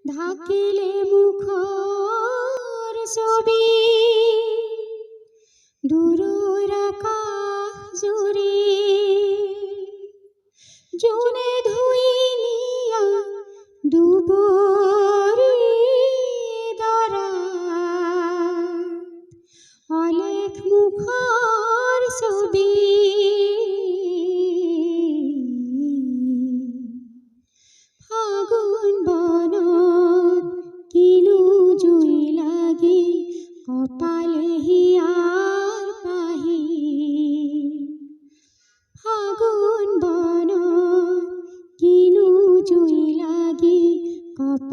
ঢাকিলে মুখৰ ছবি দূৰৰ আকাশজুৰি যোনে ধুই নিয়া দুবৰি দৰাত অলেখ মুখৰ ছবি ফাগুন বনত কিনো জুই লাগি কপালে হিয়াৰ পাহি ফাগুন বনত কিনো জুই লাগি কপালে